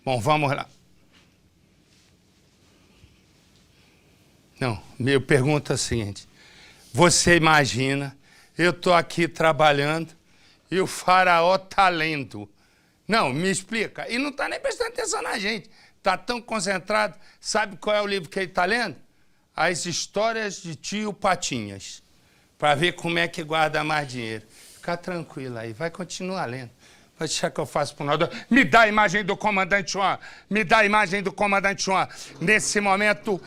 Bom, vamos lá. Não, minha pergunta é a seguinte. Você imagina, eu estou aqui trabalhando e o faraó tá lendo. Não, me explica. E não está nem prestando atenção na gente. Está tão concentrado. Sabe qual é o livro que ele está lendo? As Histórias de Tio Patinhas. Para ver como é que guarda mais dinheiro. Fica tranquilo aí, vai continuar lendo. Vai deixar que eu faço por nada. Me dá a imagem do comandante Juan. Me dá a imagem do comandante Juan. Nesse momento,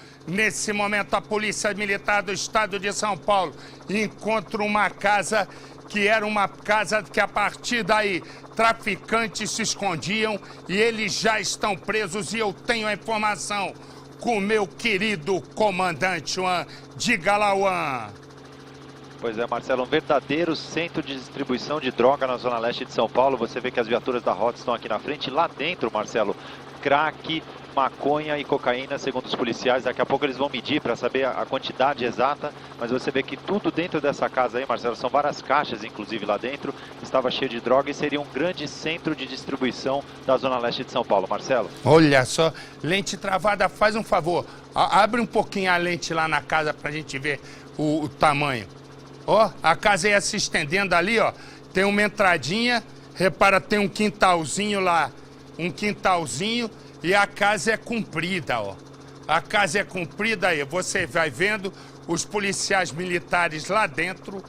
a Polícia Militar do Estado de São Paulo encontra uma casa que era uma casa que, a partir daí, traficantes se escondiam e eles já estão presos. E eu tenho a informação com o meu querido comandante Juan. Diga lá, Juan. Pois é, Marcelo, um verdadeiro centro de distribuição de droga na zona leste de São Paulo. Você vê que as viaturas da Rota estão aqui na frente. Lá dentro, Marcelo, crack, maconha e cocaína, segundo os policiais. Daqui a pouco eles vão medir para saber a quantidade exata. Mas você vê que tudo dentro dessa casa aí, Marcelo, são várias caixas, inclusive lá dentro, estava cheio de droga e seria um grande centro de distribuição da zona leste de São Paulo. Marcelo? Olha só, lente travada, faz um favor. Abre um pouquinho a lente lá na casa pra gente ver o tamanho. Ó, a casa ia se estendendo ali, ó. Tem uma entradinha, repara, tem um quintalzinho lá. Um quintalzinho e a casa é comprida, ó. A casa é comprida aí, você vai vendo os policiais militares lá dentro.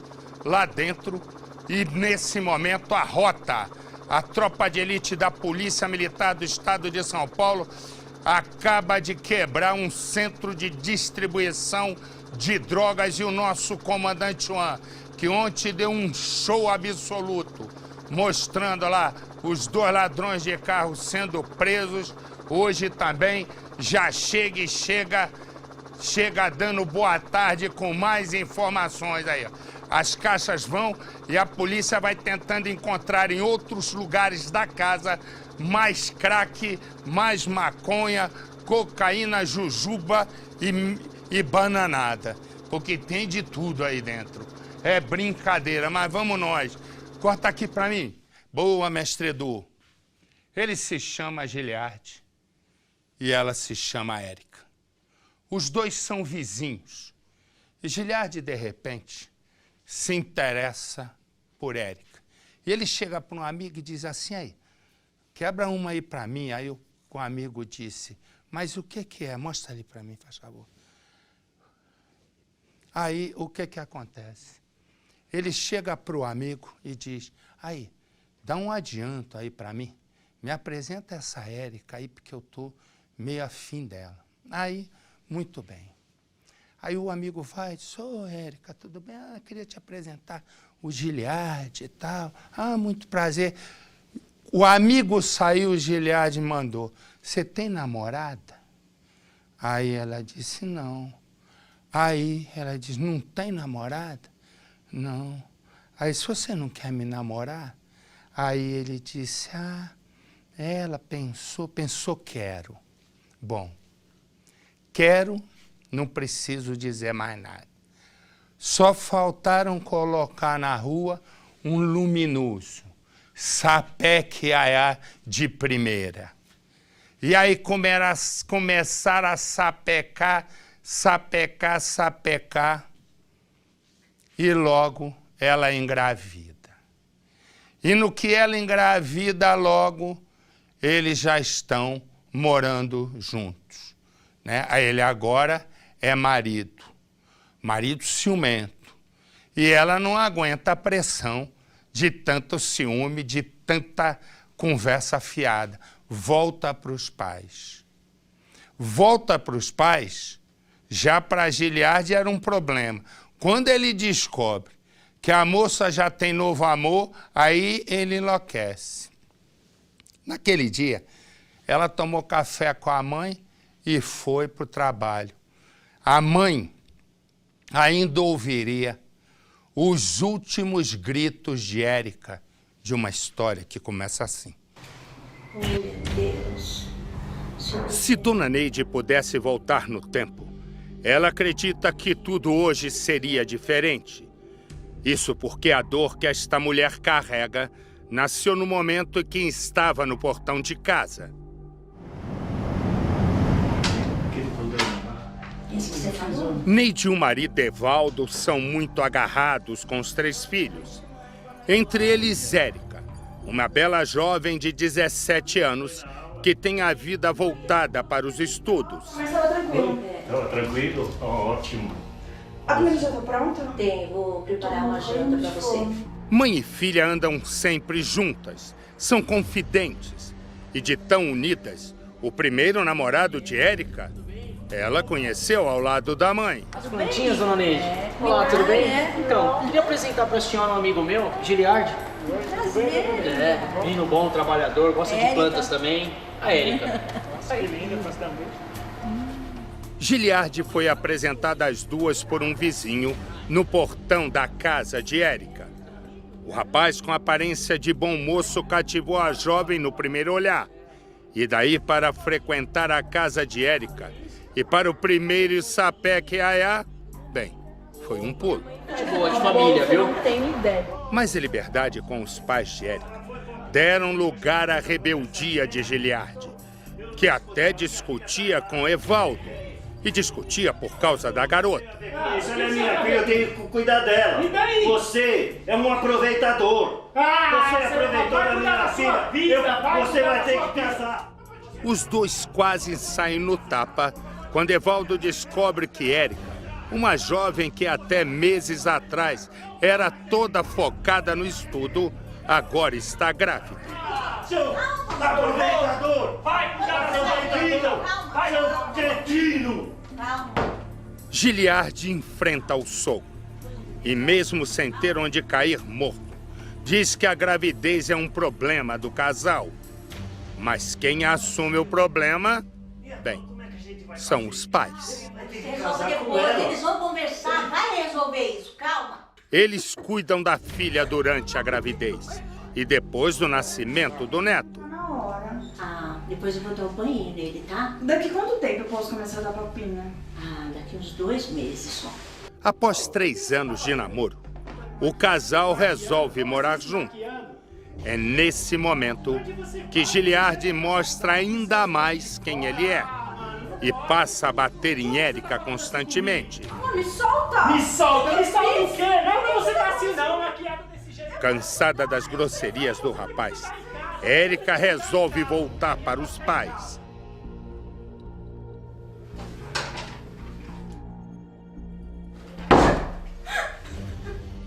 E nesse momento a Rota, a tropa de elite da Polícia Militar do Estado de São Paulo, acaba de quebrar um centro de distribuição de drogas e o nosso comandante Juan, que ontem deu um show absoluto, mostrando lá os 2 ladrões de carro sendo presos, hoje também já chega dando boa tarde com mais informações aí. As caixas vão e a polícia vai tentando encontrar em outros lugares da casa mais crack, mais maconha, cocaína, jujuba e bananada, porque tem de tudo aí dentro. É brincadeira, mas vamos nós. Corta aqui pra mim. Boa, mestre Edu. Ele se chama Giliardi e ela se chama Érica. Os dois são vizinhos. E Giliardi, de repente, se interessa por Érica. E ele chega para um amigo e diz assim, aí, quebra uma aí pra mim. Aí o amigo disse, mas o que é? Mostra ali pra mim, faz favor. Aí, o que acontece? Ele chega para o amigo e diz, aí, dá um adianto aí para mim, me apresenta essa Érica aí, porque eu estou meio afim dela. Aí, muito bem. Aí o amigo vai e diz, ô Érica, tudo bem? Ah, queria te apresentar o Giliardi e tal. Ah, muito prazer. O amigo saiu, o Giliardi mandou, você tem namorada? Aí ela disse, não. Aí ela diz, não tem namorada? Não. Aí, se você não quer me namorar? Aí ele disse, ela pensou quero. Bom, quero, não preciso dizer mais nada. Só faltaram colocar na rua um luminoso, sapequeaiá de primeira. E aí começaram a sapecar, e logo ela engravida. E no que ela engravida, logo eles já estão morando juntos, né? Ele agora é marido ciumento. E ela não aguenta a pressão de tanto ciúme, de tanta conversa fiada. Volta para os pais. Volta para os pais. Já para Giliardi era um problema. Quando ele descobre que a moça já tem novo amor, aí ele enlouquece. Naquele dia, ela tomou café com a mãe e foi para o trabalho. A mãe ainda ouviria os últimos gritos de Érica, de uma história que começa assim. Oh, meu Deus. Se Dona Neide pudesse voltar no tempo, ela acredita que tudo hoje seria diferente. Isso porque a dor que esta mulher carrega nasceu no momento em que estava no portão de casa. Isso que você falou? Neide e o marido Evaldo são muito agarrados com os 3 filhos. Entre eles, Érica, uma bela jovem de 17 anos que tem a vida voltada para os estudos. Mas estava tranquilo. Estava tranquilo? Ótimo. A comida já está pronta? Tem, vou preparar uma janta para você. Mãe e filha andam sempre juntas, são confidentes. E de tão unidas, o primeiro namorado de Érica, ela conheceu ao lado da mãe. As plantinhas, dona Neide? Olá, tudo bem? Então, queria apresentar para a senhora um amigo meu, Giliardi. Prazer. Menino bom, trabalhador, gosta de plantas também. A Érica. Giliardi foi apresentada às duas por um vizinho no portão da casa de Érica. O rapaz, com aparência de bom moço, cativou a jovem no primeiro olhar. E daí para frequentar a casa de Érica e para o primeiro sapé que há, bem, foi um pulo. De boa, de família, viu? Não tenho ideia. Mas a liberdade com os pais de Érica deram lugar à rebeldia de Giliardi, que até discutia com Evaldo. E discutia por causa da garota. Essa não é minha filha, eu tenho que cuidar dela. E daí? Você é um aproveitador. Você aproveitou da minha filha. Você vai ter que casar. Os dois quase saem no tapa quando Evaldo descobre que Érica, uma jovem que até meses atrás era toda focada no estudo, agora está grávida. Seu aproveitador! Vai cuidar da sua vida! Seu cretino! Giliardi enfrenta o soco e, mesmo sem ter onde cair morto, diz que a gravidez é um problema do casal. Mas quem assume o problema, bem, são os pais. Resolve depois, eles vão conversar, vai resolver isso, calma. Eles cuidam da filha durante a gravidez e depois do nascimento do neto. Na hora. Ah, depois eu vou dar um banho nele, tá? Daqui quanto tempo eu posso começar a dar papinha? Ah, daqui uns 2 meses só. Após 3 anos de namoro, o casal resolve morar junto. É nesse momento que Giliardi mostra ainda mais quem ele é e passa a bater em Érica constantemente. Me solta! Me solta o quê? Não, você tá assim não, maquiada desse jeito. Cansada das grosserias do rapaz, Érica resolve voltar para os pais.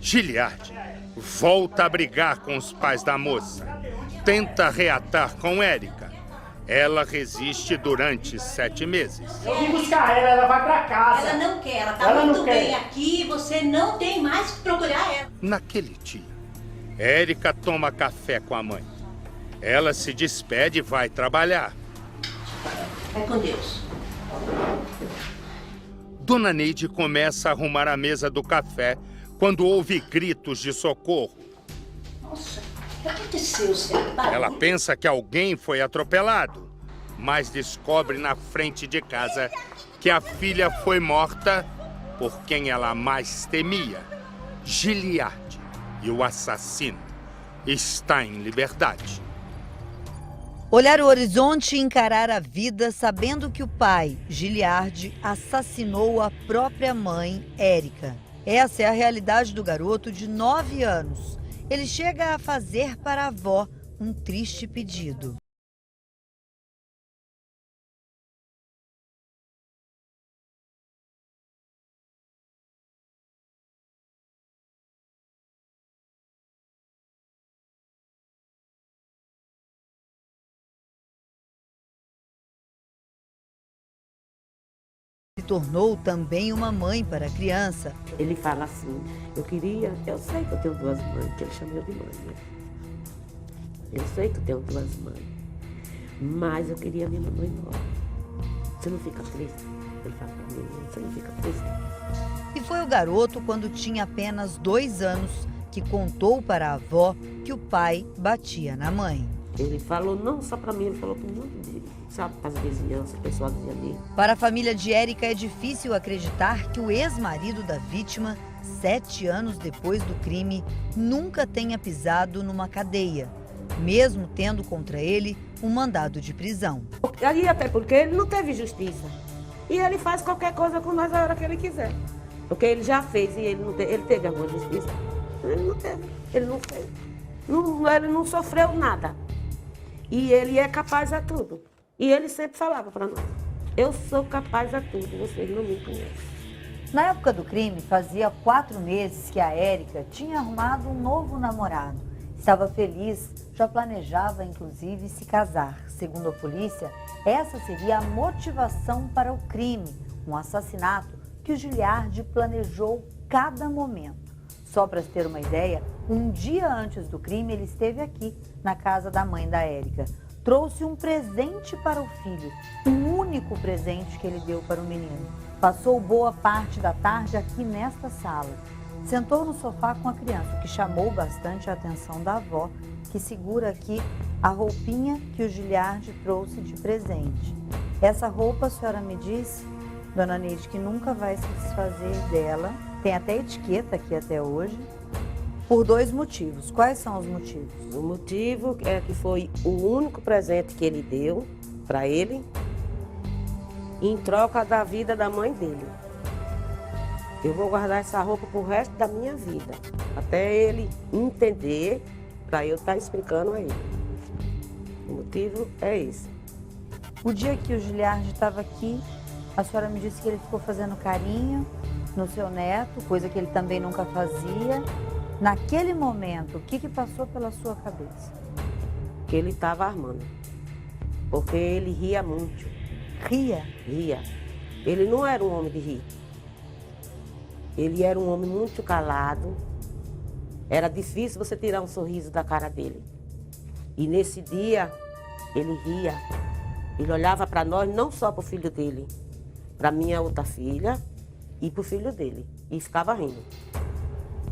Giliardi volta a brigar com os pais da moça. Tenta reatar com Érica. Ela resiste durante 7 meses. Eu vim buscar ela vai pra casa. Ela não quer, ela tá Ela não muito quer. bem aqui, você não tem mais que procurar ela. Naquele dia, Érica toma café com a mãe. Ela se despede e vai trabalhar. Vai com Deus. Dona Neide começa a arrumar a mesa do café quando ouve gritos de socorro. Nossa, o que aconteceu, Zé? Barulho? Ela pensa que alguém foi atropelado, mas descobre na frente de casa que a filha foi morta por quem ela mais temia, Giliardi, e o assassino está em liberdade. Olhar o horizonte e encarar a vida sabendo que o pai, Giliardi, assassinou a própria mãe, Érica. Essa é a realidade do garoto de 9 anos. Ele chega a fazer para a avó um triste pedido. Se tornou também uma mãe para a criança. Ele fala assim, eu sei que eu tenho 2 mães, que ele chamou de mãe, né? Eu sei que eu tenho 2 mães, mas eu queria minha mamãe embora. Você não fica triste? Ele fala pra mim, você não fica triste? E foi o garoto, quando tinha apenas 2 anos, que contou para a avó que o pai batia na mãe. Ele falou não só pra mim, ele falou para um monte de, sabe, para as vizinhanças, pessoal dizia ali. Para a família de Érica é difícil acreditar que o ex-marido da vítima, 7 anos depois do crime, nunca tenha pisado numa cadeia, mesmo tendo contra ele um mandado de prisão. Ali até porque ele não teve justiça. E ele faz qualquer coisa com nós a hora que ele quiser. Porque ele já fez e ele teve alguma justiça. Ele não teve, ele não fez. Ele não sofreu nada. E ele é capaz a tudo. E ele sempre falava para nós, eu sou capaz a tudo, vocês não me conhecem. Na época do crime, fazia 4 meses que a Érica tinha arrumado um novo namorado. Estava feliz, já planejava inclusive se casar. Segundo a polícia, essa seria a motivação para o crime, um assassinato que o Giliardi planejou cada momento. Só para ter uma ideia, um dia antes do crime ele esteve aqui, na casa da mãe da Érica. Trouxe um presente para o filho, o único presente que ele deu para o menino. Passou boa parte da tarde aqui nesta sala. Sentou no sofá com a criança, o que chamou bastante a atenção da avó, que segura aqui a roupinha que o Giliardi trouxe de presente. Essa roupa, a senhora me disse, dona Neide, que nunca vai se desfazer dela. Tem até etiqueta aqui até hoje. Por 2 motivos. Quais são os motivos? O motivo é que foi o único presente que ele deu para ele, em troca da vida da mãe dele. Eu vou guardar essa roupa pro resto da minha vida, até ele entender, para eu estar explicando a ele. O motivo é esse. O dia que o Giliardi estava aqui, a senhora me disse que ele ficou fazendo carinho no seu neto, coisa que ele também nunca fazia. Naquele momento, o que passou pela sua cabeça? Que ele estava armando, porque ele ria muito. Ria? Ria. Ele não era um homem de rir. Ele era um homem muito calado. Era difícil você tirar um sorriso da cara dele. E nesse dia, ele ria. Ele olhava para nós, não só para o filho dele, para minha outra filha e para o filho dele. E ficava rindo.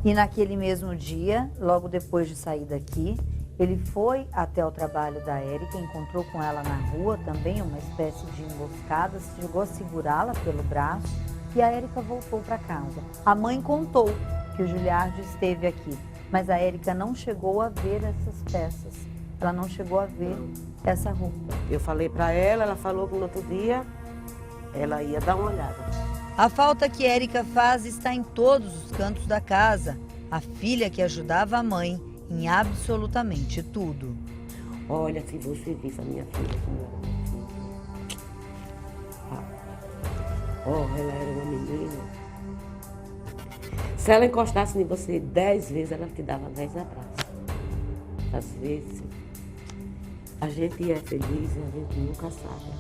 E naquele mesmo dia, logo depois de sair daqui, ele foi até o trabalho da Érica, encontrou com ela na rua, também uma espécie de emboscada, chegou a segurá-la pelo braço e a Érica voltou para casa. A mãe contou que o Giliardi esteve aqui, mas a Érica não chegou a ver essas peças, ela não chegou a ver essa roupa. Eu falei para ela falou que no outro dia ela ia dar uma olhada. A falta que Érica faz está em todos os cantos da casa. A filha que ajudava a mãe em absolutamente tudo. Olha, se você visse a minha filha como era minha filha. Ela era uma menina. Se ela encostasse em você 10 vezes, ela te dava 10 abraços. Às vezes, a gente é feliz e a gente nunca sabe.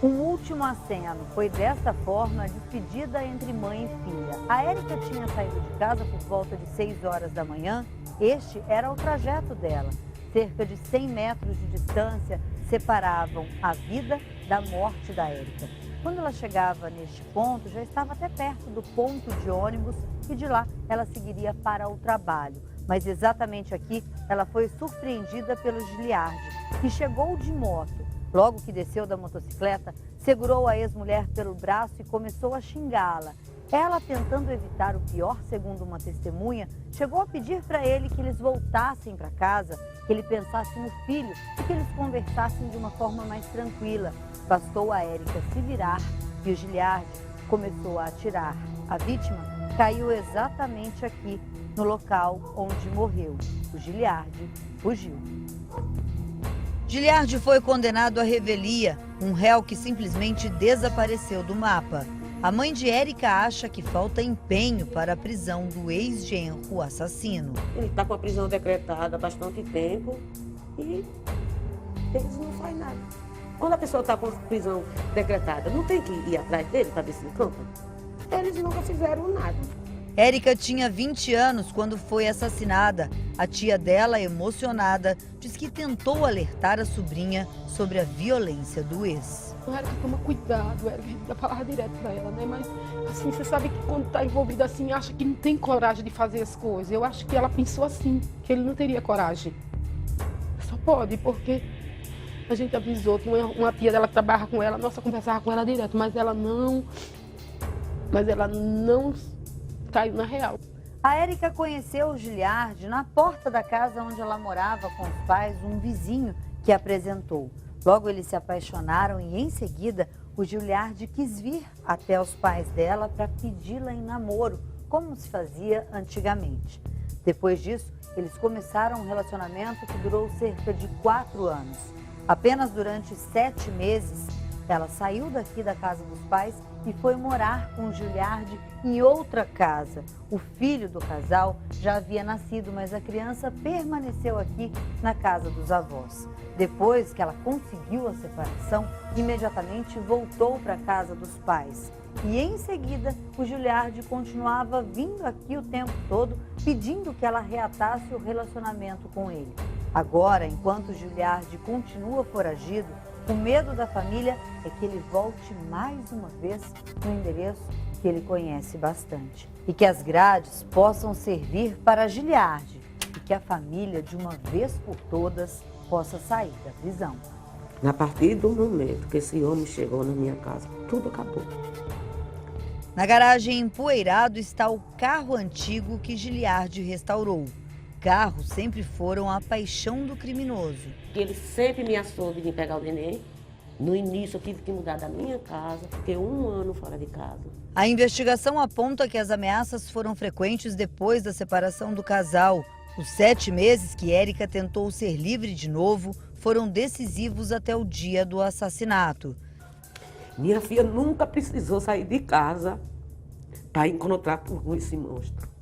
Um último aceno foi desta forma a despedida entre mãe e filha. A Érica tinha saído de casa por volta de 6 horas da manhã. Este era o trajeto dela. Cerca de 100 metros de distância separavam a vida da morte da Érica. Quando ela chegava neste ponto, já estava até perto do ponto de ônibus e de lá ela seguiria para o trabalho. Mas exatamente aqui ela foi surpreendida pelo Giliardi, que chegou de moto. Logo que desceu da motocicleta, segurou a ex-mulher pelo braço e começou a xingá-la. Ela, tentando evitar o pior, segundo uma testemunha, chegou a pedir para ele que eles voltassem para casa, que ele pensasse no filho e que eles conversassem de uma forma mais tranquila. Bastou a Érica se virar e o Giliardi começou a atirar. A vítima caiu exatamente aqui, no local onde morreu. O Giliardi fugiu. Giliardi foi condenado à revelia, um réu que simplesmente desapareceu do mapa. A mãe de Érica acha que falta empenho para a prisão do ex-genro assassino. Ele está com a prisão decretada há bastante tempo e eles não fazem nada. Quando a pessoa está com a prisão decretada, não tem que ir atrás dele para ver se encanta? Eles nunca fizeram nada. Érica tinha 20 anos quando foi assassinada. A tia dela, emocionada, diz que tentou alertar a sobrinha sobre a violência do ex. Érica, toma cuidado, Érica, a gente vai falar direto pra ela, né? Mas, assim, você sabe que quando tá envolvida assim, acha que não tem coragem de fazer as coisas. Eu acho que ela pensou assim, que ele não teria coragem. Só pode, porque a gente avisou que uma tia dela que trabalha com ela, nossa, conversava com ela direto, mas ela não caiu na real. A Érica conheceu o Giliardi na porta da casa onde ela morava com os pais, um vizinho que apresentou. Logo eles se apaixonaram e em seguida o Giliardi quis vir até os pais dela para pedi-la em namoro, como se fazia antigamente. Depois disso, eles começaram um relacionamento que durou cerca de 4 anos. Apenas durante 7 meses, ela saiu daqui da casa dos pais e foi morar com o Giliardi em outra casa. O filho do casal já havia nascido, mas a criança permaneceu aqui na casa dos avós. Depois que ela conseguiu a separação, imediatamente voltou para a casa dos pais. E em seguida, o Giliardi continuava vindo aqui o tempo todo, pedindo que ela reatasse o relacionamento com ele. Agora, enquanto o Giliardi continua foragido, o medo da família é que ele volte mais uma vez no endereço que ele conhece bastante. E que as grades possam servir para Giliardi e que a família, de uma vez por todas, possa sair da prisão. A partir do momento que esse homem chegou na minha casa, tudo acabou. Na garagem empoeirado está o carro antigo que Giliardi restaurou. Carros sempre foram a paixão do criminoso. Ele sempre me ameaçou de vir pegar o neném. No início eu tive que mudar da minha casa, fiquei 1 ano fora de casa. A investigação aponta que as ameaças foram frequentes depois da separação do casal. Os 7 meses que Érica tentou ser livre de novo foram decisivos até o dia do assassinato. Minha filha nunca precisou sair de casa para encontrar com esse monstro.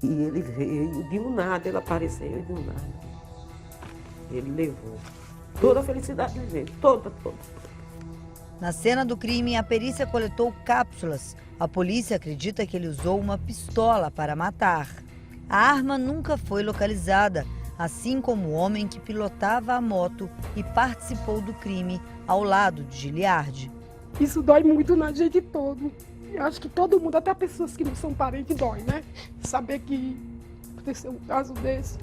E ele veio, de um nada, ele apareceu e de um nada. Ele levou toda a felicidade dele, toda. Na cena do crime, a perícia coletou cápsulas. A polícia acredita que ele usou uma pistola para matar. A arma nunca foi localizada, assim como o homem que pilotava a moto e participou do crime ao lado de Giliardi. Isso dói muito na gente todo. Eu acho que todo mundo, até pessoas que não são parentes, dói, né? Saber que aconteceu um caso desse,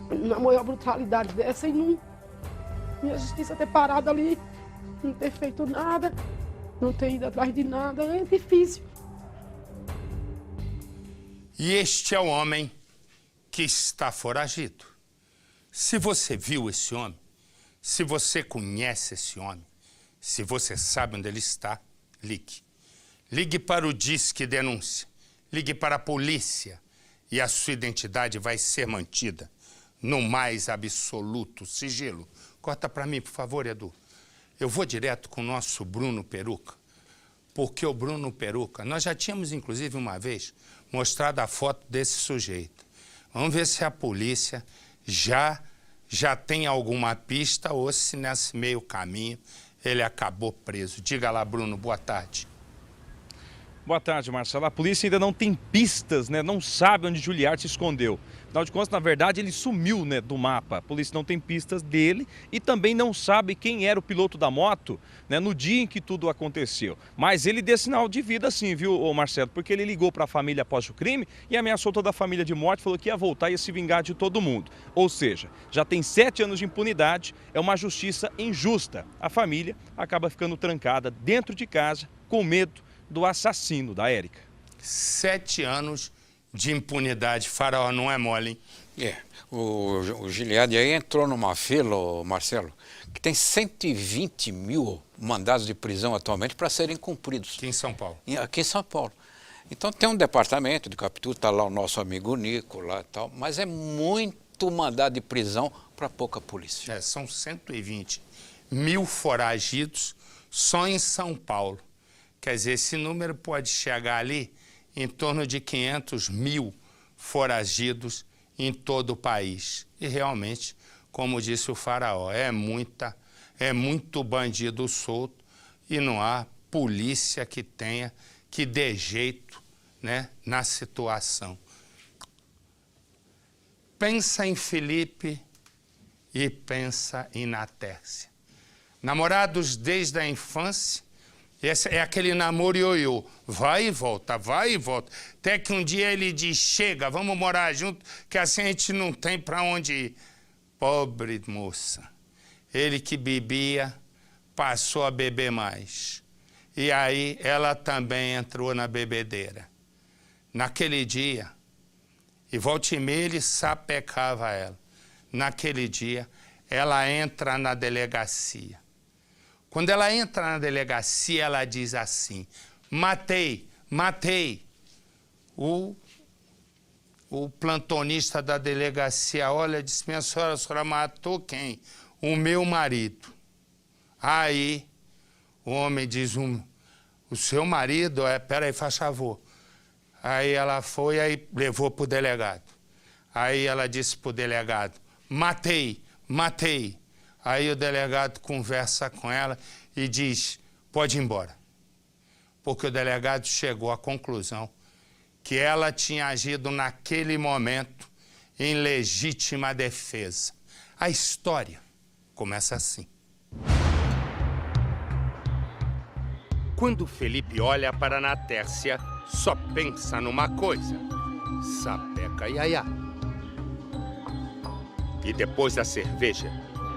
na maior brutalidade dessa, e a justiça ter parado ali, não ter feito nada, não ter ido atrás de nada, é difícil. E este é o homem que está foragido. Se você viu esse homem, se você conhece esse homem, se você sabe onde ele está, ligue. Ligue para o Disque Denúncia, ligue para a polícia e a sua identidade vai ser mantida no mais absoluto sigilo. Corta para mim, por favor, Edu. Eu vou direto com o nosso Bruno Peruca, porque o Bruno Peruca, nós já tínhamos inclusive uma vez mostrado a foto desse sujeito. Vamos ver se a polícia já tem alguma pista ou se nesse meio caminho ele acabou preso. Diga lá, Bruno, boa tarde. Boa tarde, Marcelo. A polícia ainda não tem pistas, né? Não sabe onde Giliardi se escondeu. Afinal de contas, na verdade, ele sumiu, né, do mapa. A polícia não tem pistas dele e também não sabe quem era o piloto da moto, né, no dia em que tudo aconteceu. Mas ele deu sinal de vida sim, viu, Marcelo? Porque ele ligou para a família após o crime e ameaçou toda a família de morte, falou que ia voltar e ia se vingar de todo mundo. Ou seja, já tem 7 anos de impunidade, é uma justiça injusta. A família acaba ficando trancada dentro de casa com medo do assassino da Érica. 7 anos de impunidade, Faraó, não é mole, hein? O Giliardi aí entrou numa fila, Marcelo, que tem 120 mil mandados de prisão atualmente para serem cumpridos. Aqui em São Paulo. Aqui em São Paulo. Então tem um departamento de captura, está lá o nosso amigo Nico lá e tal, mas é muito mandado de prisão para pouca polícia. São 120 mil foragidos só em São Paulo. Quer dizer, esse número pode chegar ali em torno de 500 mil foragidos em todo o país. E realmente, como disse o Faraó, é muito bandido solto e não há polícia que dê jeito, né, na situação. Pensa em Felipe e pensa em Natércia. Namorados desde a infância. Esse é aquele namoro ioiô, vai e volta, até que um dia ele diz, chega, vamos morar junto, que assim a gente não tem para onde ir. Pobre moça, ele que bebia, passou a beber mais. E aí ela também entrou na bebedeira. Naquele dia, e volta e meia ele sapecava ela. Naquele dia, ela entra na delegacia. Quando ela entra na delegacia, ela diz assim: matei. O plantonista da delegacia olha e diz: minha senhora, a senhora matou quem? O meu marido. Aí o homem diz: o seu marido? Peraí, faz favor. Aí ela foi e levou para o delegado. Aí ela disse para o delegado: matei. Aí o delegado conversa com ela e diz: pode ir embora. Porque o delegado chegou à conclusão que ela tinha agido naquele momento em legítima defesa. A história começa assim. Quando Felipe olha para Natércia, só pensa numa coisa: sapeca iaiá. E depois da cerveja,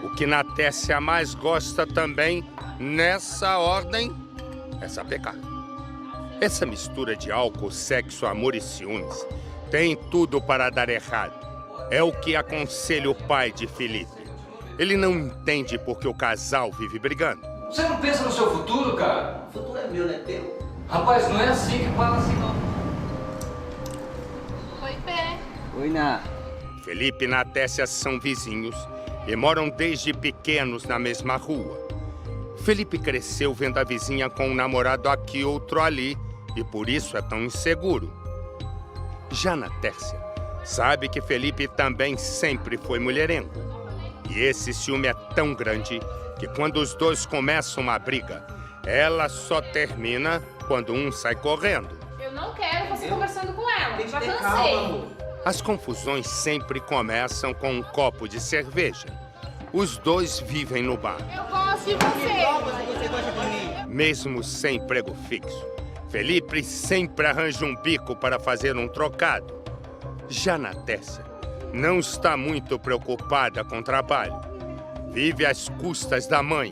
o que Natércia mais gosta também, nessa ordem, é sapecar. Essa mistura de álcool, sexo, amor e ciúmes tem tudo para dar errado. É o que aconselha o pai de Felipe. Ele não entende porque o casal vive brigando. Você não pensa no seu futuro, cara? O futuro é meu, não é teu? Rapaz, não é assim que fala assim, não. Oi, Pé. Oi, Ná. Felipe e Natércia são vizinhos e moram desde pequenos na mesma rua. Felipe cresceu vendo a vizinha com um namorado aqui, outro ali, e por isso é tão inseguro. Já Natércia sabe que Felipe também sempre foi mulherengo. E esse ciúme é tão grande que quando os dois começam uma briga, ela só termina quando um sai correndo. Eu não quero você conversando com ela, já cansei. Calma, As confusões sempre começam com um copo de cerveja. Os dois vivem no bar. Eu gosto de você. Você gosta de mim? Mesmo sem emprego fixo, Felipe sempre arranja um bico para fazer um trocado. Já Natércia não está muito preocupada com o trabalho. Vive às custas da mãe,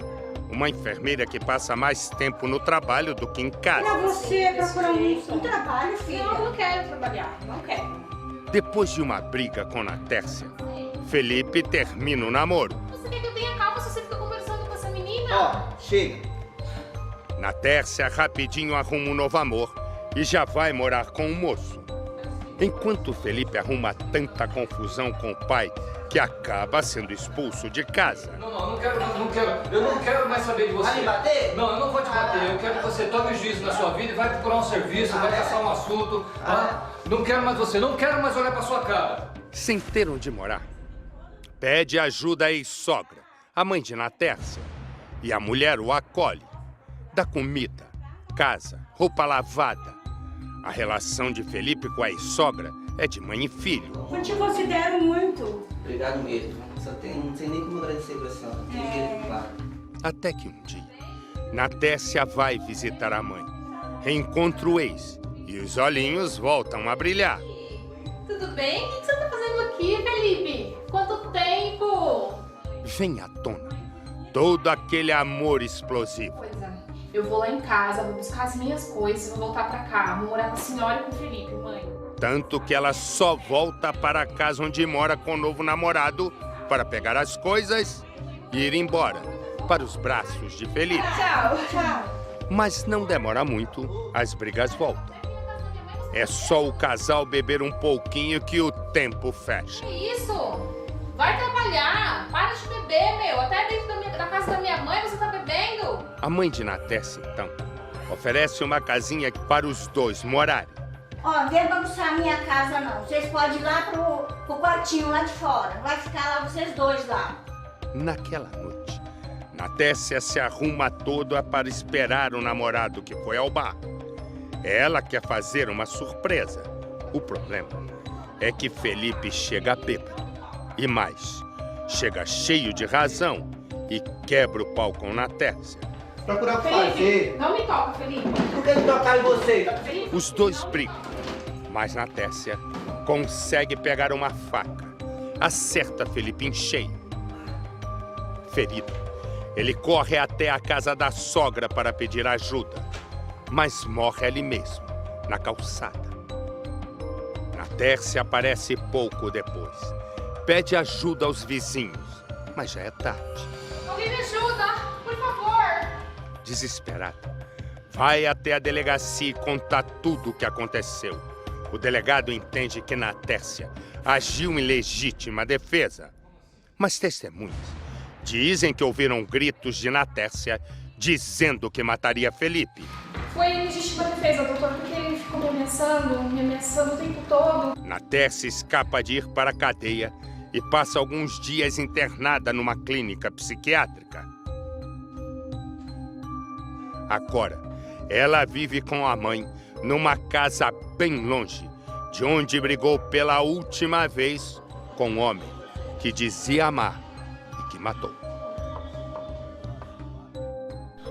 uma enfermeira que passa mais tempo no trabalho do que em casa. Pra você procurar um trabalho, filha. Não, eu não quero trabalhar, não quero. Depois de uma briga com Natércia, Felipe termina o namoro. Você quer que eu tenha calma se você fica conversando com essa menina? Ó, chega. Natércia rapidinho arruma um novo amor e já vai morar com o moço. Enquanto Felipe arruma tanta confusão com o pai que acaba sendo expulso de casa. Não quero. Eu não quero mais saber de você. Vai me bater? Não, eu não vou te bater. Eu quero que você tome juízo na sua vida e vai procurar um serviço, vai caçar um assunto. Não quero mais você, não quero mais olhar pra sua cara. Sem ter onde morar, pede ajuda à ex-sogra, a mãe de Natércia. E a mulher o acolhe. Dá comida, casa, roupa lavada. A relação de Felipe com a ex-sogra é de mãe e filho. Eu te considero muito. Obrigado mesmo. Não sei nem como agradecer pra senhora. Até que um dia, Natércia vai visitar a mãe. Reencontra o ex e os olhinhos voltam a brilhar. Tudo bem? O que você tá fazendo aqui, Felipe? Quanto tempo? Vem à tona todo aquele amor explosivo. Pois é. Eu vou lá em casa, vou buscar as minhas coisas, vou voltar pra cá. Vou morar com a senhora e com o Felipe, mãe. Tanto que ela só volta para a casa onde mora com o novo namorado para pegar as coisas e ir embora para os braços de Felipe. Tchau. Mas não demora muito, as brigas voltam. É só o casal beber um pouquinho que o tempo fecha. Que isso? Vai trabalhar! Para de beber, meu! Até dentro da casa da minha mãe você tá bebendo? A mãe de Natércia, então, oferece uma casinha para os dois morarem. Ó, não vem bagunçar a minha casa, não. Vocês podem ir lá pro quartinho lá de fora. Vai ficar lá vocês dois lá. Naquela noite, Natércia se arruma toda para esperar o namorado que foi ao bar. Ela quer fazer uma surpresa. O problema é que Felipe chega bêbado. E mais, chega cheio de razão e quebra o pau com Natércia. Procurar o que Felipe, fazer. não me toca, Felipe. Por que tocar em você? Os dois brigam, mas Natércia consegue pegar uma faca. Acerta Felipe em cheio. Ferido, ele corre até a casa da sogra para pedir ajuda, mas morre ali mesmo, na calçada. Natércia aparece pouco depois. Pede ajuda aos vizinhos, mas já é tarde. Alguém me ajuda, por favor. desesperada, vai até a delegacia e conta tudo o que aconteceu. O delegado entende que Natércia agiu em legítima defesa. Mas testemunhas dizem que ouviram gritos de Natércia dizendo que mataria Felipe. Foi em legítima defesa, doutor, porque ele ficou me ameaçando o tempo todo. Natércia escapa de ir para a cadeia e passa alguns dias internada numa clínica psiquiátrica. Agora, ela vive com a mãe numa casa bem longe, de onde brigou pela última vez com um homem que dizia amar e que matou.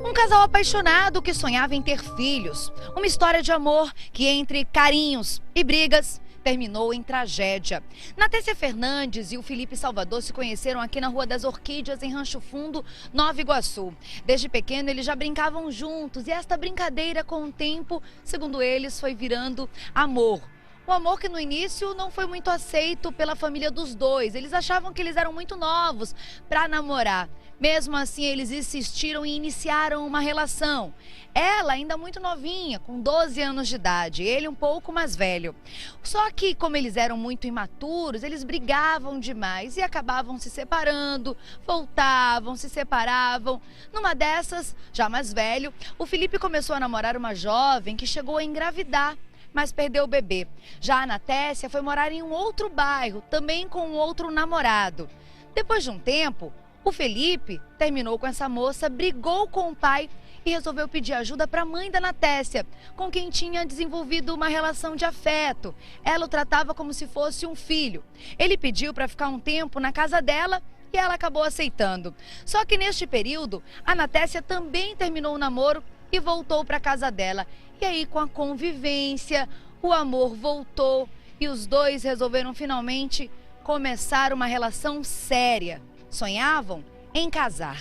Um casal apaixonado que sonhava em ter filhos. Uma história de amor que, entre carinhos e brigas, terminou em tragédia. Natércia Fernandes e o Felipe Salvador se conheceram aqui na Rua das Orquídeas, em Rancho Fundo, Nova Iguaçu. Desde pequeno, eles já brincavam juntos e esta brincadeira, com o tempo, segundo eles, foi virando amor. Um amor que no início não foi muito aceito pela família dos dois. Eles achavam que eles eram muito novos para namorar. Mesmo assim, eles insistiram e iniciaram uma relação. Ela ainda muito novinha, com 12 anos de idade, ele um pouco mais velho. Só que, como eles eram muito imaturos, eles brigavam demais e acabavam se separando, voltavam, se separavam. Numa dessas, já mais velho, o Felipe começou a namorar uma jovem que chegou a engravidar, mas perdeu o bebê. Já a Natércia foi morar em um outro bairro, também com um outro namorado. Depois de um tempo, o Felipe terminou com essa moça, brigou com o pai e resolveu pedir ajuda para a mãe da Natércia, com quem tinha desenvolvido uma relação de afeto. Ela o tratava como se fosse um filho. Ele pediu para ficar um tempo na casa dela e ela acabou aceitando. Só que neste período, a Natércia também terminou o namoro e voltou para a casa dela. E aí, com a convivência, o amor voltou e os dois resolveram finalmente começar uma relação séria. Sonhavam em casar.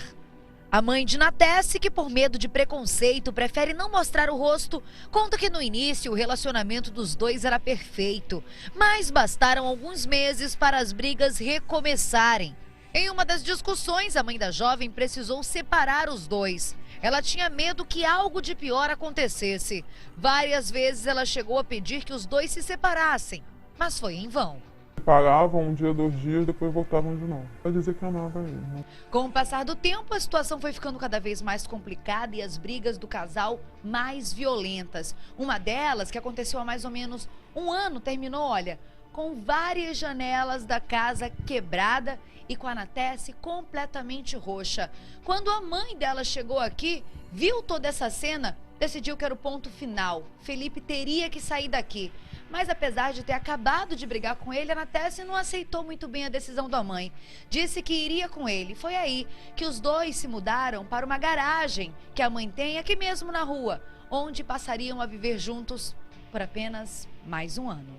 A mãe de Natércia, que por medo de preconceito prefere não mostrar o rosto, conta que no início o relacionamento dos dois era perfeito, mas bastaram alguns meses para as brigas recomeçarem. Em uma das discussões, a mãe da jovem precisou separar os dois. Ela tinha medo que algo de pior acontecesse. Várias vezes ela chegou a pedir que os dois se separassem, mas foi em vão. Paravam um dia, 2 dias, depois voltavam de novo. Pra dizer que amava ele. Com o passar do tempo, a situação foi ficando cada vez mais complicada e as brigas do casal mais violentas. Uma delas, que aconteceu há mais ou menos um ano, terminou, olha, com várias janelas da casa quebrada e com a Natércia completamente roxa. Quando a mãe dela chegou aqui, viu toda essa cena, decidiu que era o ponto final. Felipe teria que sair daqui. Mas apesar de ter acabado de brigar com ele, a Natércia não aceitou muito bem a decisão da mãe. Disse que iria com ele. Foi aí que os dois se mudaram para uma garagem que a mãe tem aqui mesmo na rua, onde passariam a viver juntos por apenas mais um ano.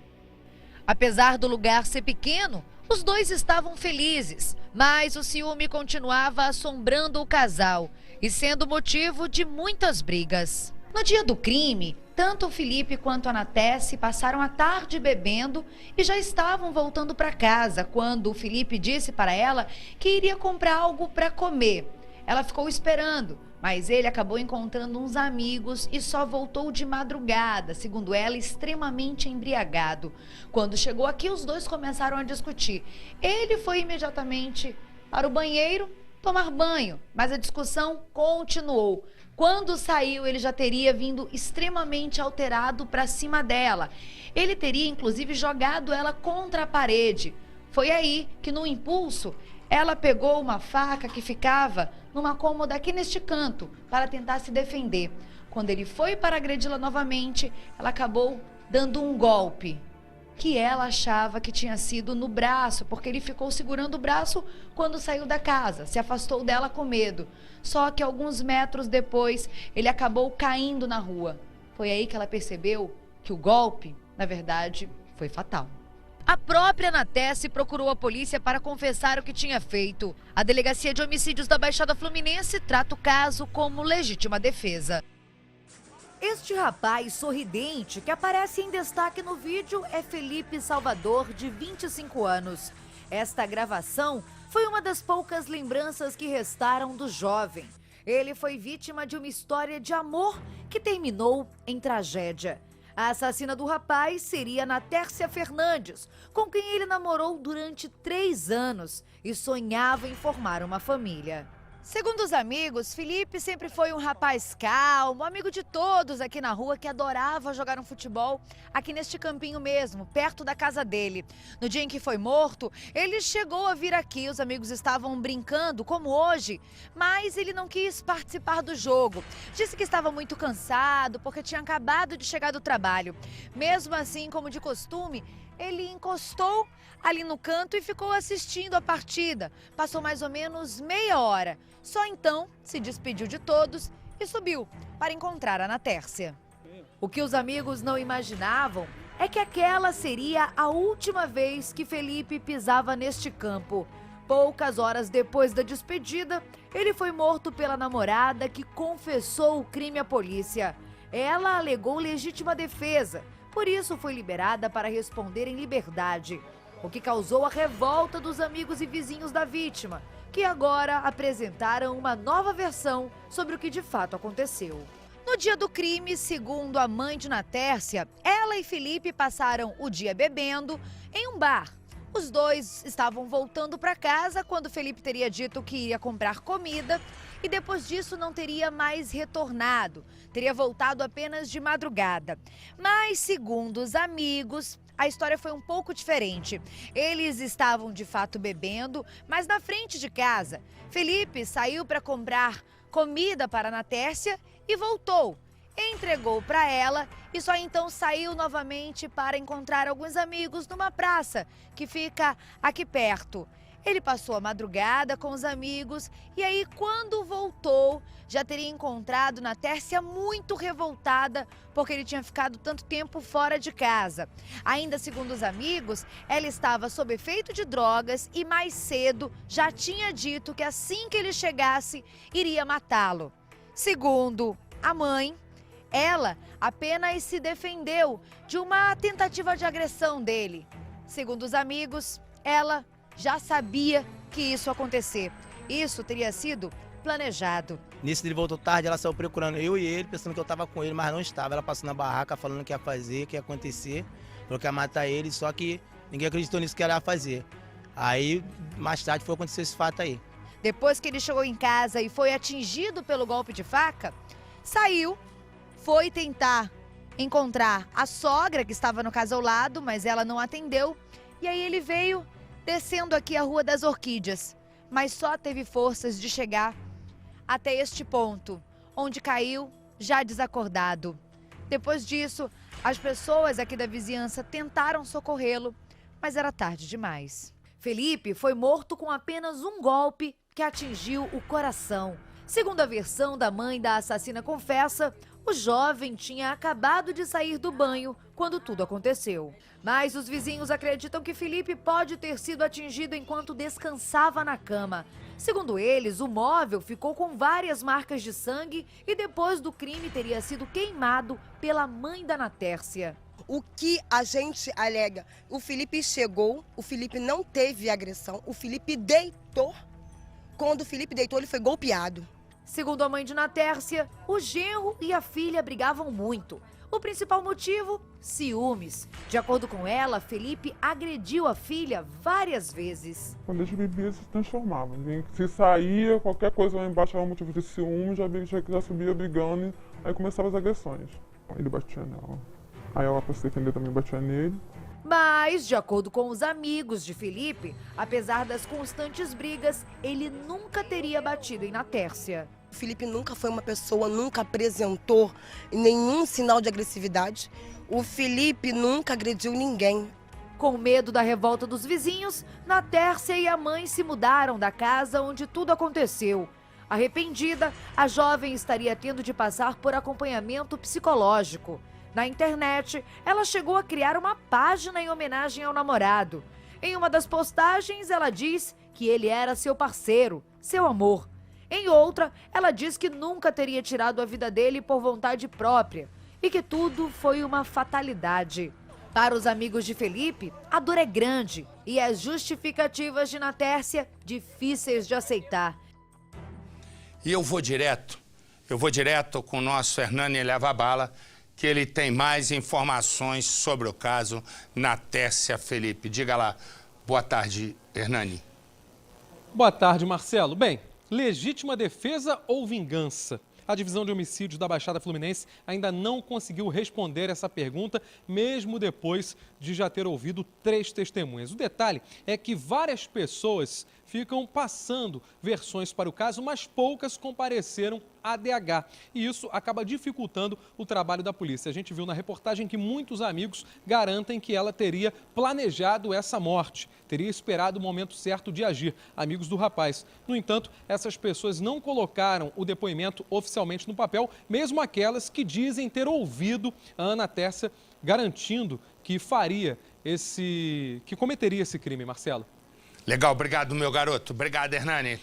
Apesar do lugar ser pequeno, os dois estavam felizes, mas o ciúme continuava assombrando o casal e sendo motivo de muitas brigas. No dia do crime, tanto o Felipe quanto a Natércia passaram a tarde bebendo e já estavam voltando para casa quando o Felipe disse para ela que iria comprar algo para comer. Ela ficou esperando, mas ele acabou encontrando uns amigos e só voltou de madrugada, segundo ela, extremamente embriagado. Quando chegou aqui, os dois começaram a discutir. Ele foi imediatamente para o banheiro tomar banho, mas a discussão continuou. Quando saiu, ele já teria vindo extremamente alterado para cima dela. Ele teria, inclusive, jogado ela contra a parede. Foi aí que, no impulso, ela pegou uma faca que ficava numa cômoda aqui neste canto para tentar se defender. Quando ele foi para agredi-la novamente, ela acabou dando um golpe que ela achava que tinha sido no braço, porque ele ficou segurando o braço quando saiu da casa, se afastou dela com medo. Só que alguns metros depois, ele acabou caindo na rua. Foi aí que ela percebeu que o golpe, na verdade, foi fatal. A própria Natércia procurou a polícia para confessar o que tinha feito. A Delegacia de Homicídios da Baixada Fluminense trata o caso como legítima defesa. Este rapaz sorridente que aparece em destaque no vídeo é Felipe Salvador, de 25 anos. Esta gravação foi uma das poucas lembranças que restaram do jovem. Ele foi vítima de uma história de amor que terminou em tragédia. A assassina do rapaz seria Natércia Fernandes, com quem ele namorou durante 3 anos e sonhava em formar uma família. Segundo os amigos, Felipe sempre foi um rapaz calmo, amigo de todos aqui na rua, que adorava jogar um futebol aqui neste campinho mesmo, perto da casa dele. No dia em que foi morto, ele chegou a vir aqui, os amigos estavam brincando, como hoje, mas ele não quis participar do jogo. Disse que estava muito cansado, porque tinha acabado de chegar do trabalho. Mesmo assim, como de costume, ele encostou ali no canto e ficou assistindo a partida. Passou mais ou menos meia hora. Só então se despediu de todos e subiu para encontrar a Natércia. O que os amigos não imaginavam é que aquela seria a última vez que Felipe pisava neste campo. Poucas horas depois da despedida, ele foi morto pela namorada, que confessou o crime à polícia. Ela alegou legítima defesa, por isso foi liberada para responder em liberdade, o que causou a revolta dos amigos e vizinhos da vítima, que agora apresentaram uma nova versão sobre o que de fato aconteceu. No dia do crime, segundo a mãe de Natércia, ela e Felipe passaram o dia bebendo em um bar. Os dois estavam voltando para casa quando Felipe teria dito que iria comprar comida e depois disso não teria mais retornado. Teria voltado apenas de madrugada. Mas, segundo os amigos, a história foi um pouco diferente. Eles estavam de fato bebendo, mas na frente de casa. Felipe saiu para comprar comida para a Natércia e voltou. Entregou para ela e só então saiu novamente para encontrar alguns amigos numa praça que fica aqui perto. Ele passou a madrugada com os amigos e aí, quando voltou, já teria encontrado Natércia muito revoltada porque ele tinha ficado tanto tempo fora de casa. Ainda segundo os amigos, ela estava sob efeito de drogas e mais cedo já tinha dito que assim que ele chegasse, iria matá-lo. Segundo a mãe, ela apenas se defendeu de uma tentativa de agressão dele. Segundo os amigos, ela já sabia que isso ia acontecer. Isso teria sido planejado. Nisso ele voltou tarde, ela saiu procurando eu e ele, pensando que eu estava com ele, mas não estava. Ela passou na barraca falando o que ia fazer, o que ia acontecer, falou que ia matar ele, só que ninguém acreditou nisso que ela ia fazer. Aí, mais tarde, foi acontecer esse fato aí. Depois que ele chegou em casa e foi atingido pelo golpe de faca, saiu, foi tentar encontrar a sogra que estava no caso ao lado, mas ela não atendeu. E aí ele veio descendo aqui a Rua das Orquídeas, mas só teve forças de chegar até este ponto, onde caiu já desacordado. Depois disso, as pessoas aqui da vizinhança tentaram socorrê-lo, mas era tarde demais. Felipe foi morto com apenas um golpe que atingiu o coração. Segundo a versão da mãe da assassina confessa, o jovem tinha acabado de sair do banho quando tudo aconteceu. Mas os vizinhos acreditam que Felipe pode ter sido atingido enquanto descansava na cama. Segundo eles, o móvel ficou com várias marcas de sangue e depois do crime teria sido queimado pela mãe da Natércia. O que a gente alega? O Felipe chegou, o Felipe não teve agressão, o Felipe deitou. Quando o Felipe deitou, ele foi golpeado. Segundo a mãe de Natércia, o genro e a filha brigavam muito. O principal motivo? Ciúmes. De acordo com ela, Felipe agrediu a filha várias vezes. Quando a gente bebia, se transformava. Se saía, qualquer coisa lá embaixo era um motivo de ciúme, já subia brigando, aí começavam as agressões. Ele batia nela. Aí ela, para se defender, também batia nele. Mas, de acordo com os amigos de Felipe, apesar das constantes brigas, ele nunca teria batido em Natércia. O Felipe nunca foi uma pessoa, nunca apresentou nenhum sinal de agressividade. O Felipe nunca agrediu ninguém. Com medo da revolta dos vizinhos, Natércia e a mãe se mudaram da casa onde tudo aconteceu. Arrependida, a jovem estaria tendo de passar por acompanhamento psicológico. Na internet, ela chegou a criar uma página em homenagem ao namorado. Em uma das postagens, ela diz que ele era seu parceiro, seu amor. Em outra, ela diz que nunca teria tirado a vida dele por vontade própria e que tudo foi uma fatalidade. Para os amigos de Felipe, a dor é grande e as justificativas de Natércia difíceis de aceitar. E eu vou direto com o nosso Hernani Leva-Bala, que ele tem mais informações sobre o caso na Tércia Felipe. Diga lá. Boa tarde, Hernani. Boa tarde, Marcelo. Bem, legítima defesa ou vingança? A divisão de homicídios da Baixada Fluminense ainda não conseguiu responder essa pergunta, mesmo depois de já ter ouvido 3 testemunhas. O detalhe é que várias pessoas ficam passando versões para o caso, mas poucas compareceram à DH. E isso acaba dificultando o trabalho da polícia. A gente viu na reportagem que muitos amigos garantem que ela teria planejado essa morte, teria esperado o momento certo de agir, amigos do rapaz. No entanto, essas pessoas não colocaram o depoimento oficialmente no papel, mesmo aquelas que dizem ter ouvido a Ana Tércia garantindo que cometeria esse crime, Marcelo. Legal, obrigado, meu garoto. Obrigado, Hernani.